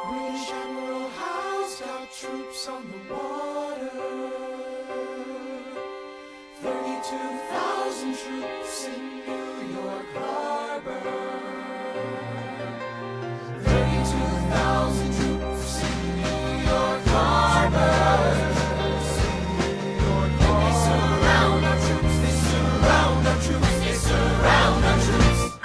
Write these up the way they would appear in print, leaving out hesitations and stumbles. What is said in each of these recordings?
British Admiral Howe's got troops on the water. 32,000 troops in New York Harbor. 32,000 troops in New York Harbor. They surround our troops, they surround our troops, they surround our troops.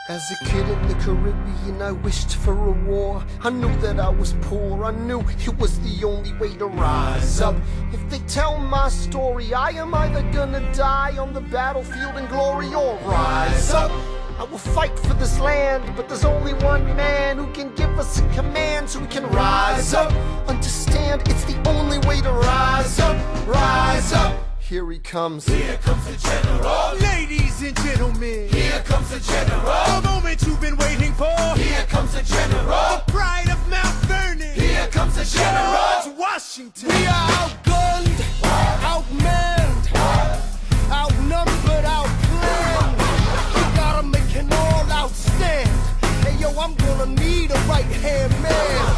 As a kid in the Caribbean, I wished for a war. I knew that I was poor, I knew it was the only way to rise up. If they tell my story, I am either gonna die on the battlefield in glory or rise up. I will fight for this land, but there's only one man who can give us a command so we can rise up. Understand, it's the only way to rise up, rise up. Here he comes. Here comes the general. Ladies and gentlemen, Here comes the general. the moment you've been waiting for. Here comes the general. The pride of Mount Vernon. Here comes the general. George Washington. We are outgunned, outmanned, outnumbered, outplanned. We gotta make an all-out stand. Hey yo, I'm gonna need a right-hand man.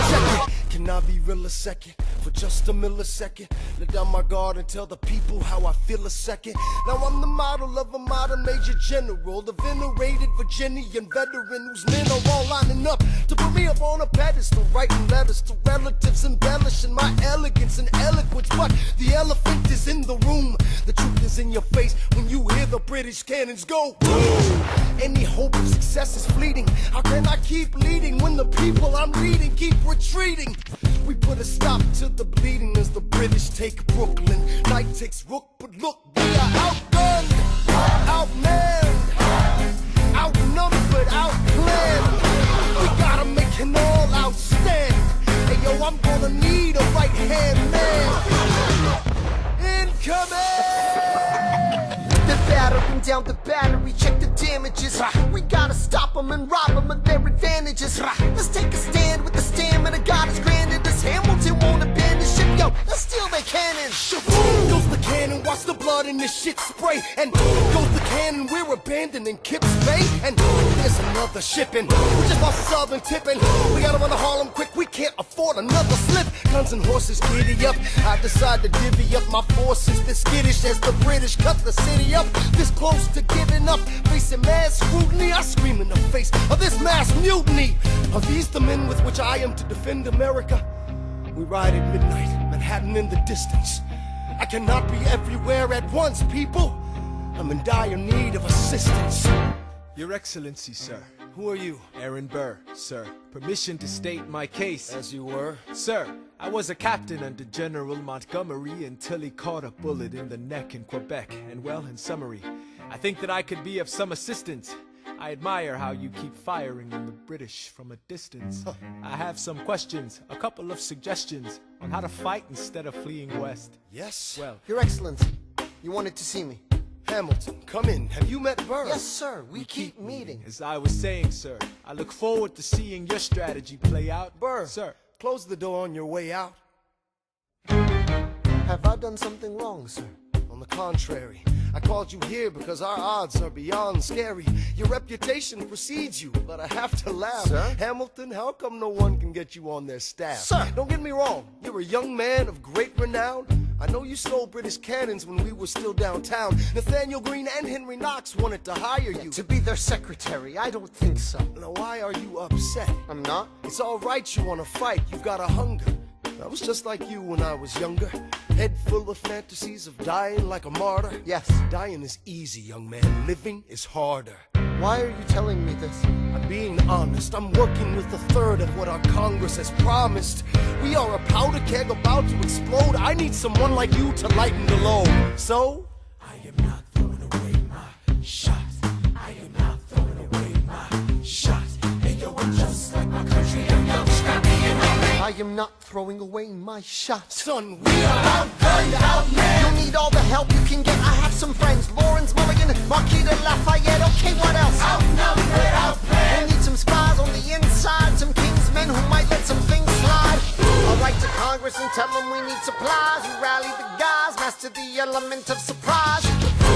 Check it. Can I be real a second? For just a millisecond, let down my guard and tell the people how I feel a second. Now I'm the model of a modern major general, the venerated Virginian veteran whose men are all lining up to put me up on a pedestal, writing letters to relatives, embellishing my elegance and eloquence. But the elephant is in the room, the truth is in your face when you hear the British cannons go boom. Any hope of success is fleeting. How can I keep leading when the people I'm leading keep retreating? We put a stop to the bleeding as the British take Brooklyn. Night takes Rook, but look, we are outgunned, outmanned, outnumbered, outplanned. We gotta make an all-out stand. Hey yo, I'm gonna need a right-hand man. Incoming! They're battering down the battery, check the damages. We gotta stop them and rob them of their advantages. Let's take a stand with the stamina God has granted us. Hamilton won't abandon ship, yo, let's steal their cannon. Goes the cannon, watch the blood in this shit spray. And goes the cannon, we're abandoning Kips Bay. And there's another shipping, we just lost southern tipping. We gotta run to Harlem quick, we can't afford another slip. Guns and horses giddy up, I decide to divvy up my forces. This skittish as the British cut the city up. This close to giving up, facing mass scrutiny, I scream in the face of this mass mutiny. Are these the men with which I am to defend America? We ride at midnight, Manhattan in the distance. I cannot be everywhere at once, people. I'm in dire need of assistance. Your Excellency, sir. Who are you? Aaron Burr, sir. Permission to state my case. As you were. Sir, I was a captain under General Montgomery until he caught a bullet in the neck in Quebec. And well, in summary, I think that I could be of some assistance. I admire how you keep firing on the British from a distance. I have some questions, a couple of suggestions on how to fight instead of fleeing west. Yes? Well, Your Excellency, you wanted to see me. Hamilton, come in. Have you met Burr? Yes, sir. We keep meeting. as I was saying, sir, I look forward to seeing your strategy play out. Burr, Sir. close the door on your way out. Have I done something wrong, sir? On the contrary, I called you here because our odds are beyond scary. Your reputation precedes you, but I have to laugh. Sir? Hamilton, how come no one can get you on their staff? Sir! Don't get me wrong, you're a young man of great renown. I know you stole British cannons when we were still downtown. Nathaniel Greene and Henry Knox wanted to hire you. To be their secretary, I don't think so. Now why are you upset? I'm not. It's all right you want to fight, you've got a hunger. I was just like you when I was younger. Head full of fantasies of dying like a martyr. Yes. Dying is easy, young man. Living is harder. Why are you telling me this? I'm being honest. I'm working with a third of what our Congress has promised. We are a powder keg about to explode. I need someone like you to lighten the load. So? I am not throwing away my shot. I am not throwing away my shot. Hey yo, I'm just like my country. I'm young, scrappy, and hungry. I am not throwing away my shot. Son, we are outgunned, outmanned. You'll need all the help you can get. I have some friends. Lawrence Mulligan, Marquis de Lafayette. Okay, what else? Outnumbered, outplanned. We'll need some spies on the inside. Some kingsmen who might let some things slide. I'll write to Congress and tell them we need supplies. We rally the guys, master the element of surprise.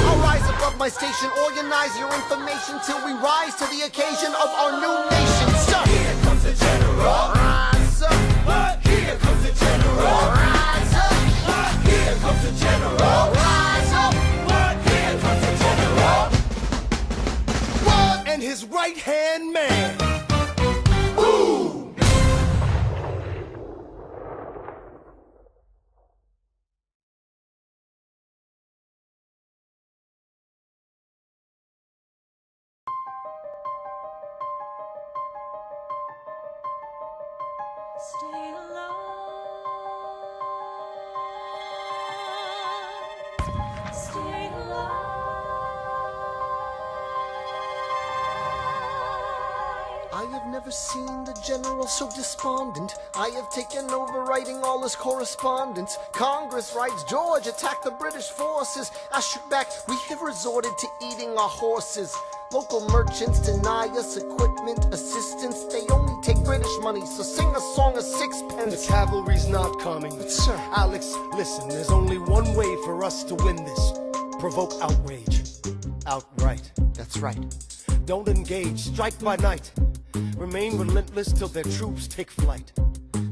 I'll rise above my station, organize your information till we rise to the occasion of our new nation. Sir, Here comes the general. Stay alive. Stay alive. I have never seen the general so despondent. I have taken over writing all his correspondence. Congress writes, George attacked the British forces. I shoot back, we have resorted to eating our horses. Local merchants deny us equipment, assistance. They only take British money, so sing a song of sixpence. The cavalry's not coming. But sir, Alex, listen, there's only one way for us to win this. Provoke outrage. Outright. that's right. Don't engage, strike by night. Remain relentless till their troops take flight.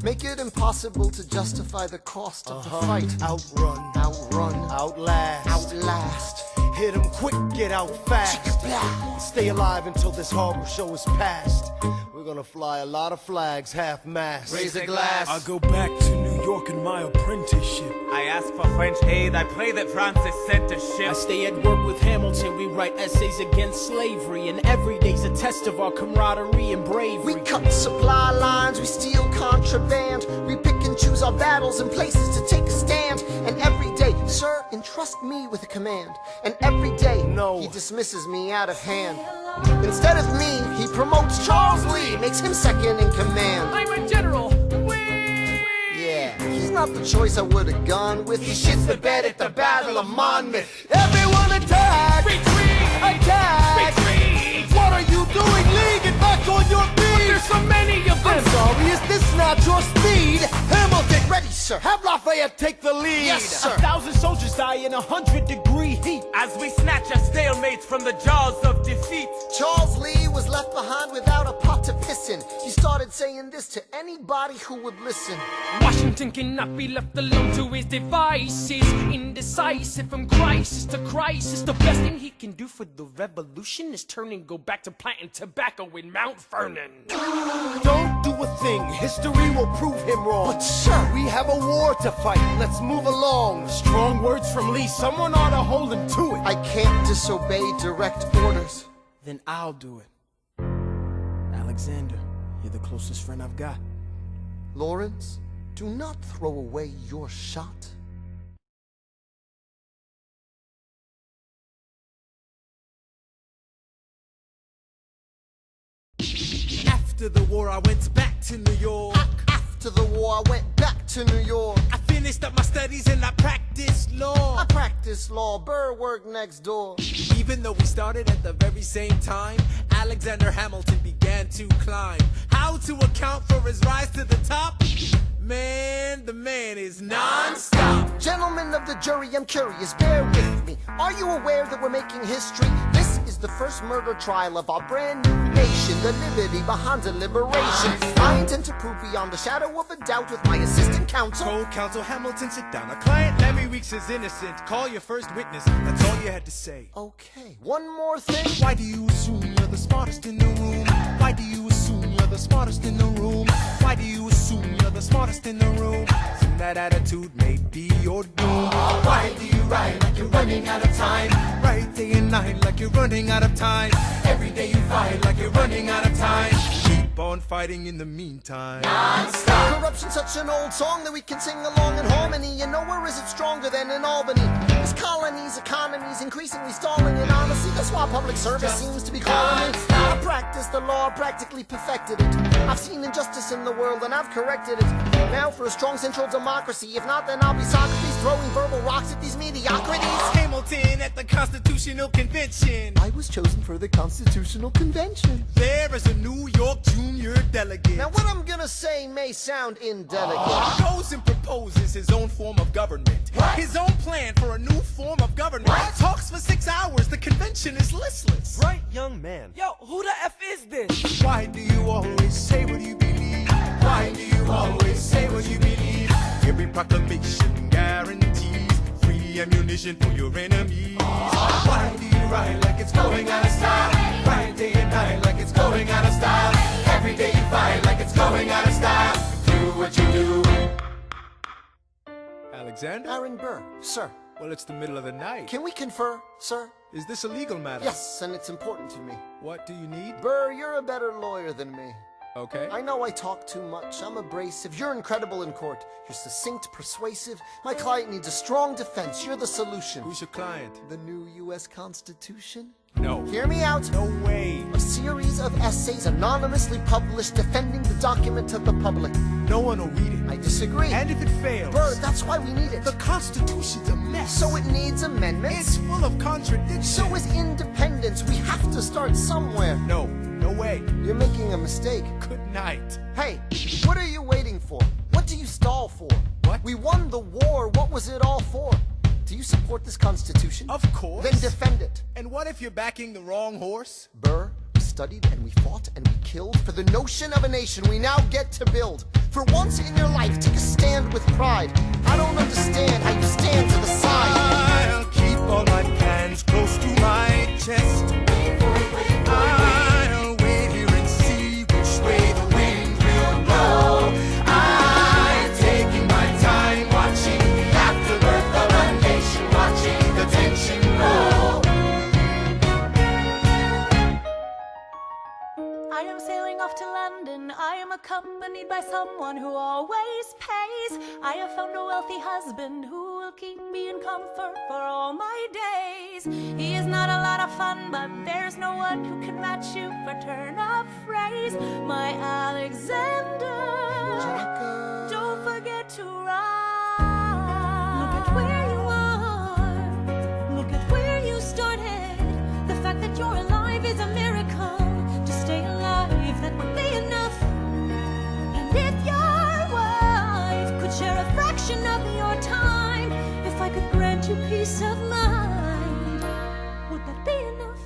Make it impossible to justify the cost of the fight. Outrun. Outrun. Outlast. Outlast. Hit 'em quick, get out fast. Stay alive until this horrible show is past. We're gonna fly a lot of flags, half-mast. Raise a glass. I go back to New York in my apprenticeship. I ask for French aid, I pray that France is sent to ship. I stay at work with Hamilton, we write essays against slavery, and every day's a test of our camaraderie and bravery. We cut supply lines, we steal contraband. We pick and choose our battles and places to take a stand. And every day, sir, entrust me with a command. And every day, No. he dismisses me out of hand. Instead of me, he promotes Charles Lee, makes him second in command. I'm a general. Yeah, he's not the choice I would have gone with. He shits the bed at the Battle of Monmouth. Everyone attack! Retreat! Attack! Retreat! What are you doing, Lee? Get back on your feet! There's so many of them! I'm sorry, is this not your speed? Hamilton, ready, sir. Have Lafayette take the lead. Yes, sir. 1,000 soldiers die in 100-degree heat. As we snatch a stalemate from the jaws of defeat. Charles Lee was left behind without a pot to piss in. He started saying this to anybody who would listen. Washington cannot be left alone to his devices. Indecisive from crisis to crisis. The best thing he can do for the revolution is turn and go back to planting tobacco in Mount Vernon. Don't do a thing, history will prove him wrong. But sir, We have a war to fight, let's move along. Strong words from Lee, someone ought to hold him to it. I can't disobey direct orders. Then I'll do it. Alexander, you're the closest friend I've got. Lawrence, do not throw away your shot. After the war, I went back to New York. After the war, I went back to New York. I finished up my studies and I practiced law. I practiced law, Burr worked next door. Even though we started at the very same time, Alexander Hamilton began to climb. How to account for his rise to the top? Man, the man is non-stop. Gentlemen of the jury, I'm curious, bear with me. Are you aware that we're making history? This is the first murder trial of our brand new nation, the liberty behind the liberation. I intend to prove beyond the shadow of a doubt with my assistant counsel. Co-counsel Hamilton, sit down. Our client Larry Weeks is innocent. Call your first witness. That's all you had to say. Okay, one more thing. Why do you assume you're the smartest in the room? Why do you assume you're the smartest in the room? Why do you assume you're the smartest in the room? Soon that attitude may be your doom. Why do you write like you're running out of time? Write day and night like you're running out of time. Every day you fight like you're running out of time. Keep on fighting in the meantime. Corruption's such an old song that we can sing along in harmony. And nowhere is it stronger than in Albany. This colony's economy's increasingly stalling, and honestly, that's why public service seems to be calling me. I practiced the law, practically perfected it. I've seen injustice in the world and I've corrected it. Now for a strong central democracy. If not, then I'll be Socrates throwing verbal rocks at these mediocrities. Hamilton at the Constitutional Convention. I was chosen for the Constitutional Convention. There is a New York junior delegate. Now what I'm gonna say may sound indelicate. He goes and proposes his own form of government. His own plan for a new form of government. Talks for 6 hours, the convention is listless. Bright young man. Yo, who the F is this? Why do you always say what you believe? Why do you always say what you believe? Every proclamation guarantees free ammunition for your enemies. Why do you write like it's going out of style? Write day and night like it's going out of style. Every day you fight like it's going out of style. Do what you do. Alexander? Aaron Burr, sir, Well, it's the middle of the night. can we confer, sir? Is this a legal matter? Yes, and it's important to me. What do you need? Burr, you're a better lawyer than me. Okay. I know I talk too much, I'm abrasive. You're incredible in court. You're succinct, persuasive. My client needs a strong defense. You're the solution. Who's your client? The new U.S. Constitution? No. Hear me out. No way. A series of essays anonymously published defending the document to the public. No one will read it. I disagree. And if it fails, Bert, that's why we need it. the Constitution's a mess. So it needs amendments. It's full of contradictions. So is independence. We have to start somewhere. No. No way. You're making a mistake. Good night. Hey, what are you waiting for? What do you stall for? What? We won the war. What was it all for? Do you support this Constitution? Of course. Then defend it. And what if you're backing the wrong horse? Burr, we studied and we fought and we killed for the notion of a nation we now get to build. For once in your life, take a stand with pride. I don't understand how you stand to the side. I'll keep all my plans close to my chest. I'll wait here and see which way the wind will blow. I'm taking my time watching the afterbirth of a nation, watching the tension grow. I am sailing off to London. I am accompanied by someone who always pays. I have found a wealthy husband who will keep me in comfort for all my days. He is not a lot of fun, but there's no one who can match you for turn of phrase. My Alexander, don't forget to ride. Look at where you are. Look at where you started. The fact that you're alive is a miracle. To stay alive, that would be enough. And if your wife could share a fraction of your time, if I could grant you peace of mind, would that be enough?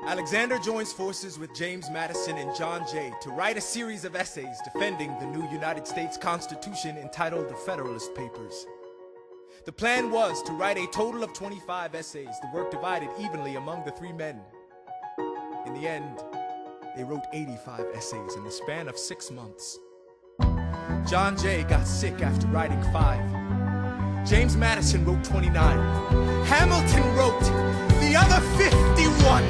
Alexander joins forces with James Madison and John Jay to write a series of essays defending the new United States Constitution entitled the Federalist Papers. The plan was to write a total of 25 essays, the work divided evenly among the three men. In the end, they wrote 85 essays in the span of 6 months. John Jay got sick after writing 5. James Madison wrote 29. Hamilton wrote the other 51.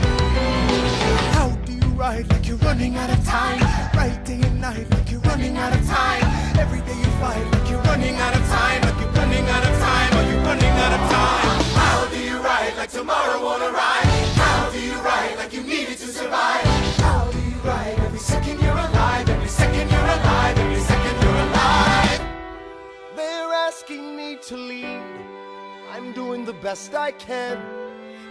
How do you write like you're running out of time? Write day and night like you're running out of time. Every day you fight like you're running out of time. Like you're running out of time. Are you running out of time? How do you write like tomorrow won't arrive? How do you write like you need it to survive? How do you write every second you're alive? Every second you're alive. Every second you're alive. They're asking me to lead. I'm doing the best I can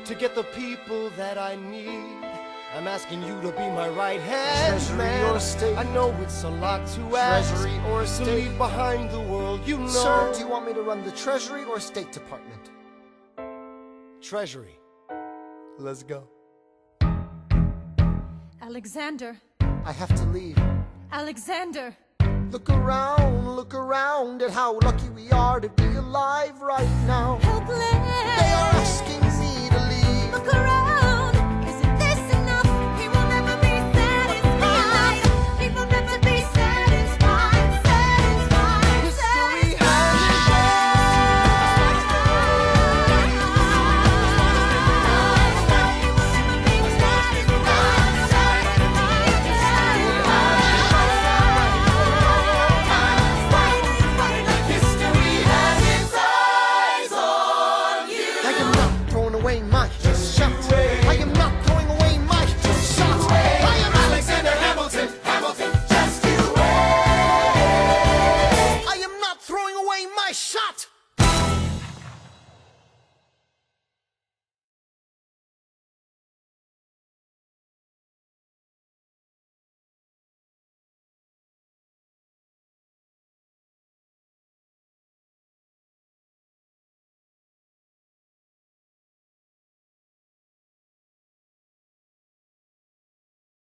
to get the people that I need. I'm asking you to be my right hand, Treasury man. or state? I know it's a lot to ask. Treasury or to state? leave behind the world, you know. Sir, do you want me to run the Treasury or State Department? Treasury. Let's go. Alexander, I have to leave. Alexander. Look around at how lucky we are to be alive right now. Helpless. They are asking me to leave. Look around.